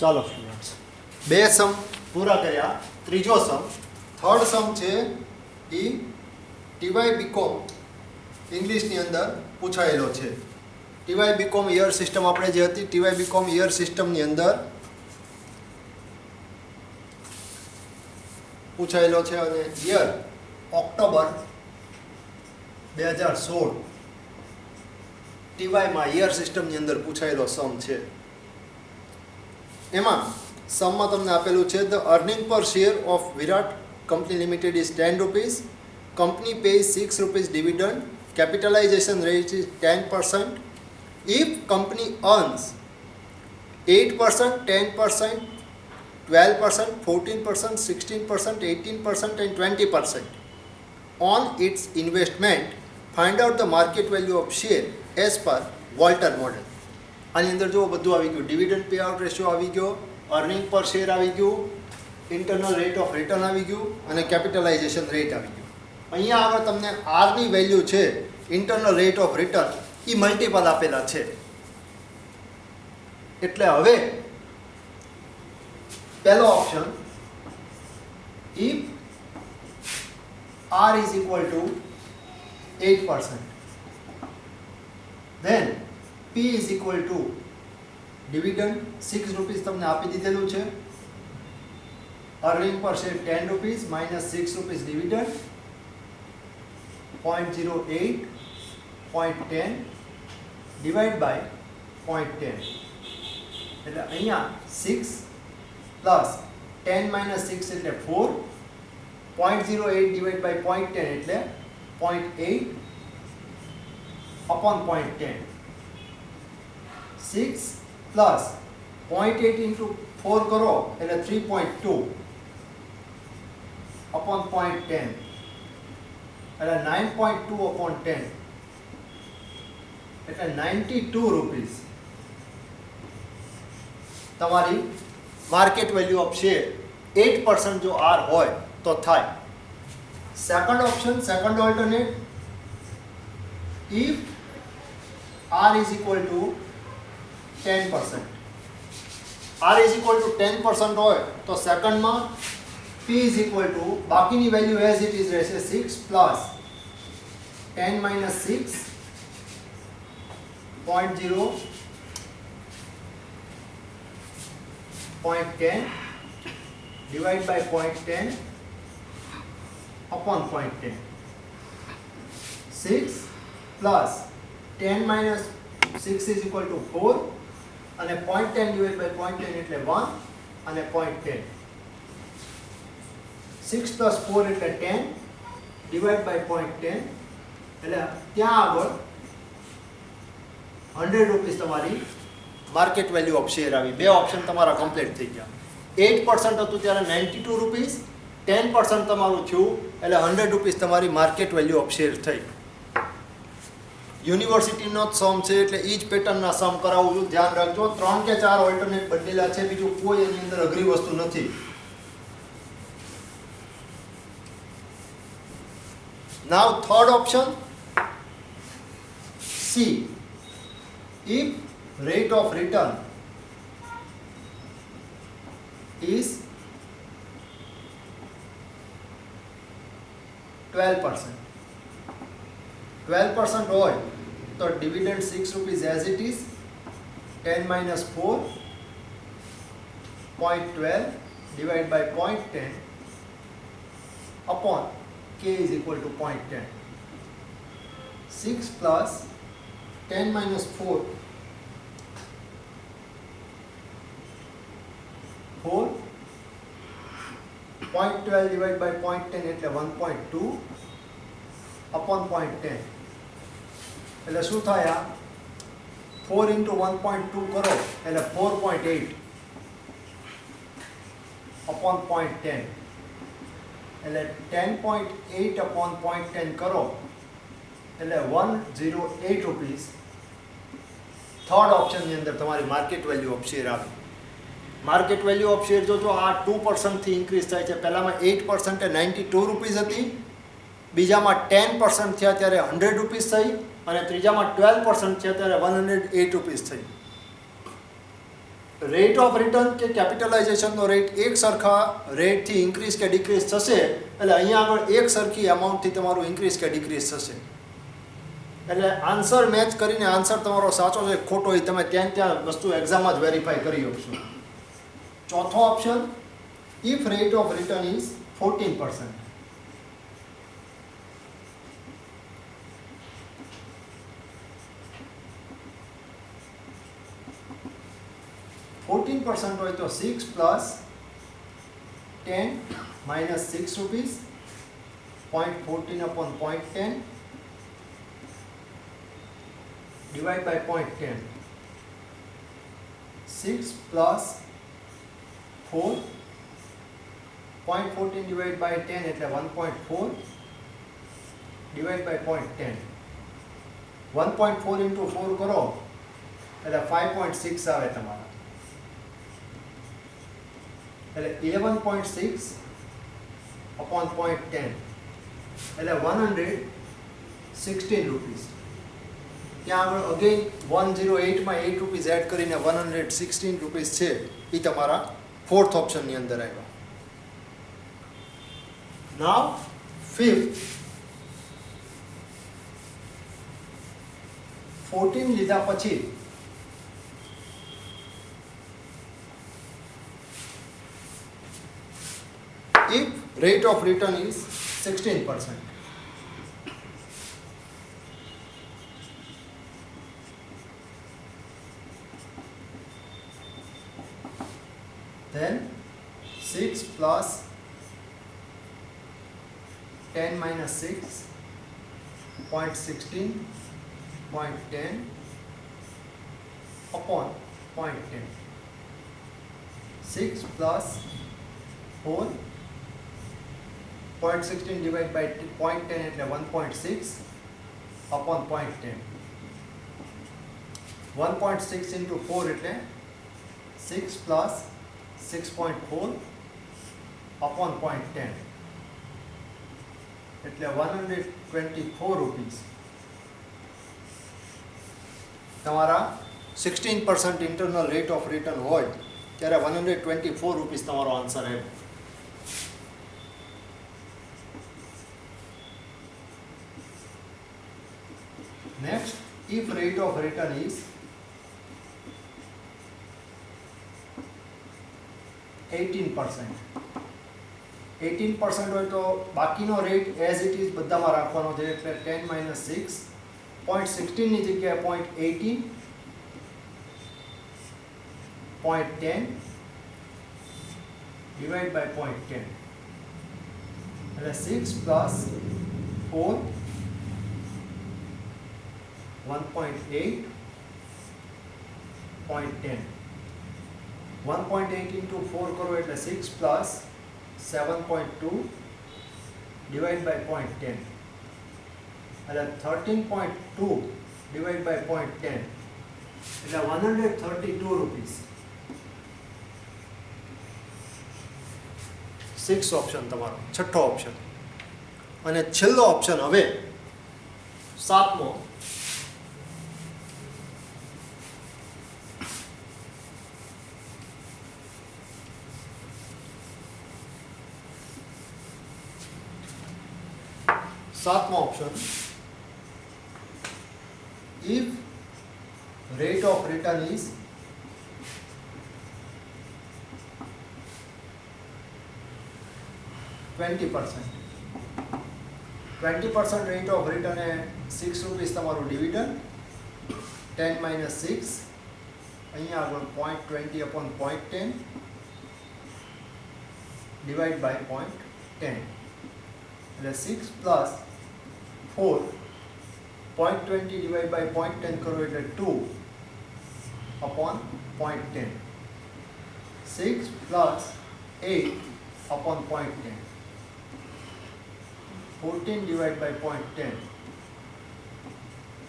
ચાલો સ્ટુડન્ટ્સ, બે સમ પૂરા કર્યા. ત્રીજો સમ, થર્ડ સમ છે એ ટીવાય બીકોમ ઇંગ્લિશની અંદર પૂછાયેલો છે. ટીવાય બીકોમ યર સિસ્ટમ આપણે જે હતી, ટીવાય બીકોમ યર સિસ્ટમની અંદર પૂછાયેલો છે અને યર ઓક્ટોબર 2016 ટીવાયમાં યર સિસ્ટમની અંદર પૂછાયેલો સમ છે. એમાં સમમાં તમને આપેલું છે ધ અર્નિંગ પર share of Virat company limited is 10 rupees, company pays 6 rupees dividend, capitalization rate is 10%. If company earns 8%, 10%, 12%, 14%, 16%, 18% and 20% on its investment, find out the market value of share as per Walter model. આની અંદર જો બધું આવી ગયું, dividend pay out ratio આવી ગયો, earning પર share આવી ગયું, ઇન્ટરનલ રેટ ઓફ રિટર્ન આવી ગયું અને કેપિટલાઇઝેશન રેટ આવી ગયું. અહીંયા આગળ તમને આરની વેલ્યુ છે, internal rate of return, a multiple આપેલા છે. એટલે હવે પહેલો option, if R is equal to 8%, then P is equal to dividend 6 rupees તમને આપી દીધેલું છે, અર્નિંગ પર share 10 rupees minus 6 rupees dividend 0.08, 0.10 divide by 0.10. એટલે અહીંયા 6 plus 10 minus 6 એટલે 4, 0.08 divide by 0.10 એટલે 0.8 upon 0.10. 6 plus 0.8 into 4 કરો એટલે 3.2 upon 0.10 એટલે 9.2 upon 10 એટલે 92 રૂપીસ તમારી માર્કેટ વેલ્યુ ઓફ શેર 8% જો આર હોય તો થાય. Second option, second alternate, if R is equal to 10%, R is equal to 10% હોય તો સેકન્ડમાં P is equal to બાકીની વેલ્યુ એઝ ઇટ ઇઝ રહેશે 6 plus 10 minus 6 0.0 0.10 divide by 0.10 upon 0.10. 6 plus 10 minus 6 is equal to 4 અને 0.10 divided by 0.10 એટલે 1 અને 0.10. 6 plus 4 એટલે 10 divide by 0.10 એટલે ત્યાં આગળ 100 રૂપીસ તમારી માર્કેટ વેલ્યુ ઓફ શેર આવી. બે ઓપ્શન તમારા કમ્પ્લીટ થઈ ગયા. 8% હતું ત્યારે 92 રૂપીસ, 10% તમારું થયું એટલે 100 રૂપીસ તમારી માર્કેટ વેલ્યુ ઓફ શેર થઈ. યુનિવર્સિટીનો જ સમ છે એટલે એ જ પેટર્નના સમ કરાવું છું, ધ્યાન રાખજો. 3 કે 4 ઓલ્ટરનેટ બદલેલા છે, બીજું કોઈ એની અંદર અઘરી વસ્તુ નથી. Now third option, C, if rate of return is 12%. 12% હોય તો dividend 6 rupees as it is, 10 minus 4, 0.12 divided by 0.10 upon K is equal to 0.10. 6 plus 10 minus 4, 0.12 divided by 0.10 એટલે 1.2 upon 0.10 એટલે શું થાય? 4 into 1.2 કરો એટલે 4.8 upon 0.10 એટલે 10.8 upon 0.10 કરો એટલે 108 રૂપીસ થર્ડ ઓપ્શનની અંદર તમારી માર્કેટ વેલ્યુ ઓફ શેર આવે. માર્કેટ વેલ્યુ ઓફ શેર જો આ 2% થી ઇન્ક્રીઝ થાય છે. પહેલામાં 8% એ 92 રૂપીસ હતી, બીજામાં 10% થયા ત્યારે 100 રૂપીસ થઈ અને ત્રીજામાં 12% થયા ત્યારે 108 રૂપીસ થઈ. રેટ ઓફ રિટર્ન કે કેપિટલાઇઝેશનનો રેટ એક સરખા રેટથી ઇન્ક્રીઝ કે ડિક્રીઝ થશે એટલે અહીંયા આગળ એક સરખી અમાઉન્ટથી તમારું ઇન્ક્રીઝ કે ડિક્રીઝ થશે. એટલે આન્સર મેચ કરીને આન્સર તમારો સાચો છે ખોટો એ તમે ત્યાં વસ્તુ એક્ઝામમાં જ વેરીફાઈ કરી શકશો. ચોથો option, if rate of return is 14%. 14% હોય તો 6 plus 10 minus 6 rupees, 0.14 upon 0.10 divide by 0.10. 6 plus 4, 0.14 divided by 10 એટલે 1.4 divide by 0.10. 1.4 into 4 કરો એટલે 5.6 આવે તમારા. એટલે 11.6 upon 0.10 એટલે 116 રૂપીસ. ત્યાં આગળ અગેન 108 માં 8 રૂપીસ એડ કરીને 116 રૂપીસ છે એ તમારા ફોર્થ ઓપ્શનની અંદર આવ્યા. નાવ ફિફ્થ, 14 લીધા પછી if rate of return is 16%. Then 6 plus 10 minus 6, 0.16, 0.10 upon 0.10. 6 plus 4, 0.16 divided by 0.10 એટલે 1.6 upon 0.10. 1.6 into 4 એટલે 6 plus 6.4 upon 0.10 એટલે 124 રૂપીસ. તમારા 16% ઇન્ટરનલ રેટ ઓફ રિટર્ન હોય ત્યારે 124 રૂપીસ તમારો આન્સર આવ્યો. Next, if rate of return is 18%. 18% હોય તો બાકીનો રેટ એઝ ઇટ ઇઝ બધામાં રાખવાનો છે એટલે 10 minus 6, 0.16 ની જગ્યાએ 0.18, 0.10 divide by 0.10 એટલે 6 plus 4, 1.8, 0.10. 1.8 into 4 करो એટલે 6 plus 7.2 divide by 0.10 એટલે 13.2 divide by 0.10 એટલે 132 રૂપીસ. 6 ઓપ્શન તમારો, છઠ્ઠો ઓપ્શન. અને છેલ્લો ઓપ્શન હવે સાતમો, સાતમો option, if rate of return is 20%. 20% rate of return A 6 rupees તમારું ડિવિડન્ડ. 10 minus 6 અહીંયા આગળ 0.20 upon 0.10 divide by 0.10 એટલે 6 plus 4, 0.20 divide by 0.10 करो એટલે 2 upon 0.10. 6 plus 8 upon 0.10. 14 divide by 0.10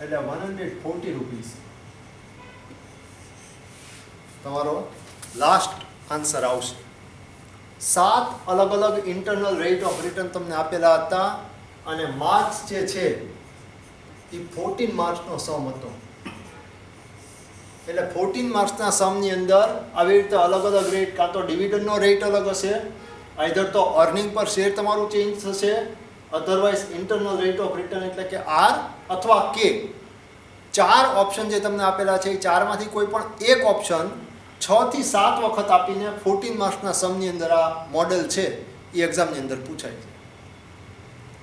એટલે 140 રૂપીસ. તમારો લાસ્ટ આન્સર આવશે. 7 અલગ અલગ ઇન્ટરનલ રેટ ઓફ રિટર્ન તમને આપેલા હતા અને માર્ક્સ જે છે એ 14 માર્ક્સનો સમ હતો. એટલે 14 માર્ક્સના સમની અંદર આવી રીતે અલગ અલગ રેટ, કાં તો ડિવિડન્ડનો રેટ અલગ હશે, આઈધર તો અર્નિંગ પર શેર તમારું ચેન્જ થશે, otherwise internal rate of return એટલે કે આર અથવા કે. 4 ઓપ્શન જે તમને આપેલા છે એ 4માંથી કોઈ પણ એક ઓપ્શન 6 થી 7 વખત આપીને 14 માર્ક્સના સમની અંદર આ મોડેલ છે એ એક્ઝામની અંદર પૂછાય છે.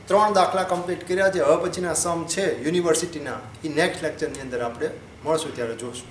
3 દાખલા કમ્પ્લીટ કર્યા છે. હવે પછીના સમ છે યુનિવર્સિટીના એ નેક્સ્ટ લેક્ચરની અંદર આપણે મળશું ત્યારે જોશું.